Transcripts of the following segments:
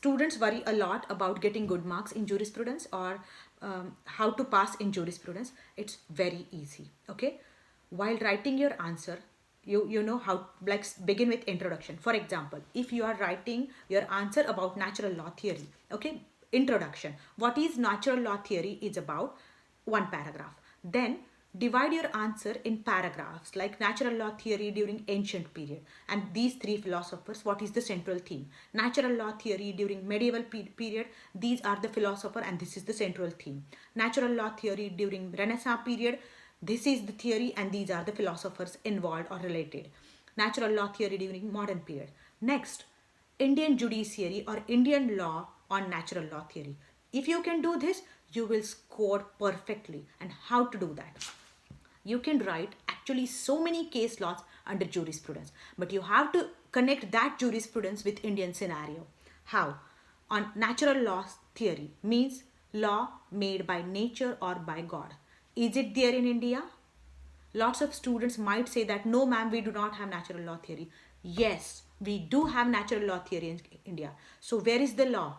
students worry a lot about getting good marks in jurisprudence or how to pass in jurisprudence. It's very easy. Okay, while writing your answer, you know how, like, begin with introduction. For example, if you are writing your answer about natural law theory, okay, introduction, what is natural law theory is about, one paragraph. Then divide your answer in paragraphs, like natural law theory during ancient period and these three philosophers, what is the central theme. Natural law theory during medieval period, these are the philosopher and this is the central theme. Natural law theory during Renaissance period, this is the theory and these are the philosophers involved or related. Natural law theory during modern period. Next, Indian judiciary or Indian law on natural law theory. If you can do this, you will score perfectly. And how to do that? You can write actually so many case laws under jurisprudence, but you have to connect that jurisprudence with Indian scenario. How? On natural law theory means law made by nature or by God. Is it there in India? Lots of students might say that no ma'am, we do not have natural law theory. Yes, we do have natural law theory in India. So where is the law?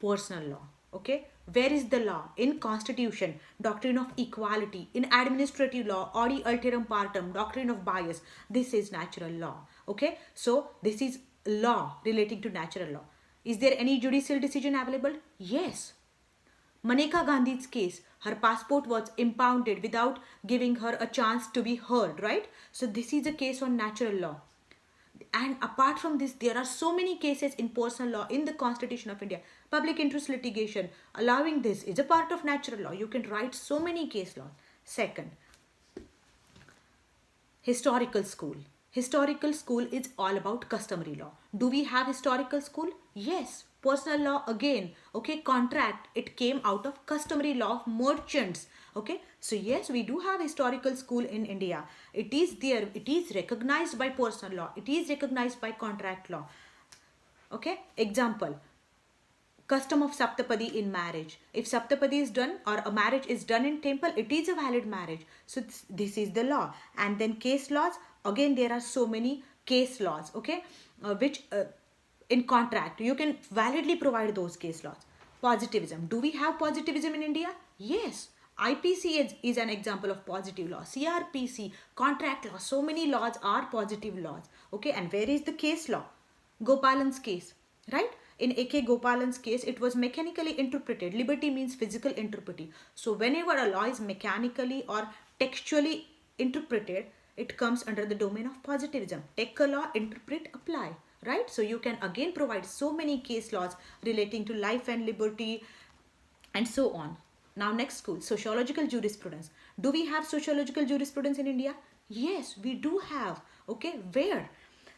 Personal law. Okay, where is the law? In constitution, doctrine of equality. In administrative law, odi alteram partem, doctrine of bias. This is natural law. Okay, so this is law relating to natural law. Is there any judicial decision available? Yes. Maneka Gandhi's case, her passport was impounded without giving her a chance to be heard, right? So this is a case on natural law. And apart from this, there are so many cases in personal law in the Constitution of India. Public interest litigation, allowing this is a part of natural law. You can write so many case laws. Second, historical school. Historical school is all about customary law. Do we have historical school? Yes. Personal law again. Okay, contract. It came out of customary law of merchants. Okay, so yes, we do have historical school in India. It is there. It is recognized by personal law. It is recognized by contract law. Okay, example. Custom of Saptapadi in marriage. If Saptapadi is done or a marriage is done in temple, it is a valid marriage. So this is the law. And then case laws. Again, there are so many case laws. Okay, which in contract you can validly provide those case laws. Positivism. Do we have positivism in India? Yes. IPC is an example of positive law. CRPC, contract law. So many laws are positive laws. Okay, and where is the case law? Gopalan's case, right? In A.K. Gopalan's case, it was mechanically interpreted. Liberty means physical interpreting. So whenever a law is mechanically or textually interpreted, it comes under the domain of positivism. Take a law, interpret, apply, right? So you can again provide so many case laws relating to life and liberty and so on. Now next school, sociological jurisprudence. Do we have sociological jurisprudence in India? Yes, we do have. Okay, where?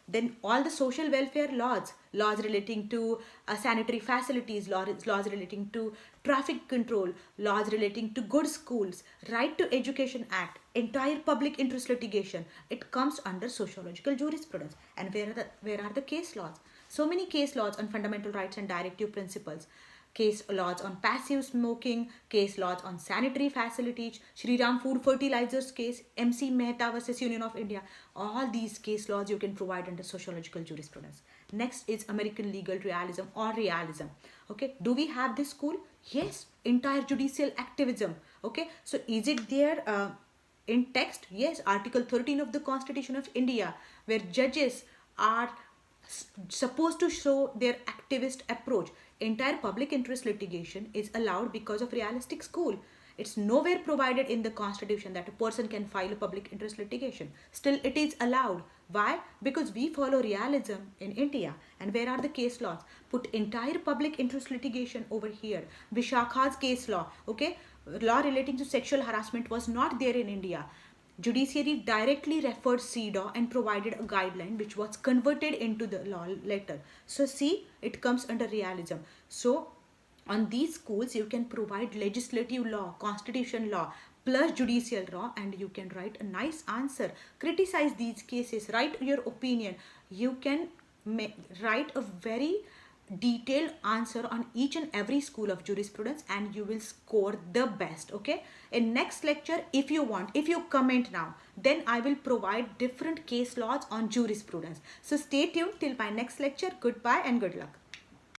Then all the social welfare laws, laws relating to sanitary facilities, laws relating to traffic control, laws relating to good schools, Right to Education Act, entire public interest litigation, it comes under sociological jurisprudence. And where are the case laws? So many case laws on fundamental rights and directive principles. Case laws on passive smoking, case laws on sanitary facilities, Shri Ram Food Fertilizers case, MC Mehta versus Union of India. All these case laws you can provide under sociological jurisprudence. Next is American legal realism or realism. Okay, do we have this school? Yes, entire judicial activism. Okay, so is it there in text? Yes, Article 13 of the Constitution of India, where judges are supposed to show their activist approach. Entire public interest litigation is allowed because of realistic school. It's nowhere provided in the constitution that a person can file a public interest litigation. Still, it is allowed. Why? Because we follow realism in India. And where are the case laws? Put entire public interest litigation over here. Vishakha's case law, okay? Law relating to sexual harassment was not there in India. Judiciary directly referred CEDAW and provided a guideline which was converted into the law later. So see, it comes under realism. So on these schools, you can provide legislative law, constitution law, plus judicial law, and you can write a nice answer. Criticize these cases, write your opinion. You can write a very detailed answer on each and every school of jurisprudence and you will score the best. Okay, in next lecture, if you want, if you comment now, then I will provide different case laws on jurisprudence. So stay tuned till my next lecture. Goodbye and good luck.